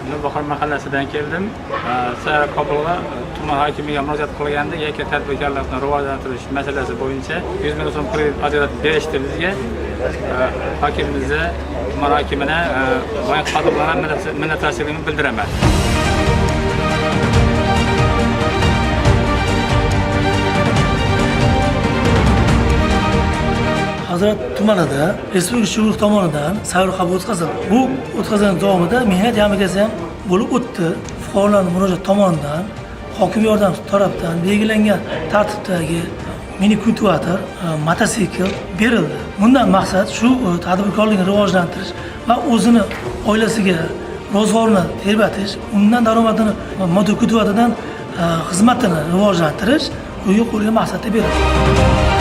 Nurbaxor mahallasidan keldim. Sayyor Qobilova tuman hokimiga murojaat qilganda yakka tadbirkorlikni rivojlantirish masalasi bo'yicha 100 million so'm kredit ajratib berishdi bizga. Hokimimizga, tuman hokimina loyiha qadrlanan minnatdorchiligimni bildiraman. Hazrat tumanida Respublika Shuruq tomonidan sayyor qabul o'tkazildi. Bu o'tkazilgan davomida mehnat yarmarkasi ham bo'lib o'tdi. Fuqarolarning murojaat tomonidan hokim yordamchisi tomonidan belgilangan tartibdagi mini kultivator, mototsikl berildi. Bundan maqsad shu tadbirkorlikni rivojlantirish va o'zini oilasiga ro'zg'orini tebratish, undan daromadini motokultivatordan xizmatini rivojlantirish yo'lga qo'yilgan maqsadda berildi.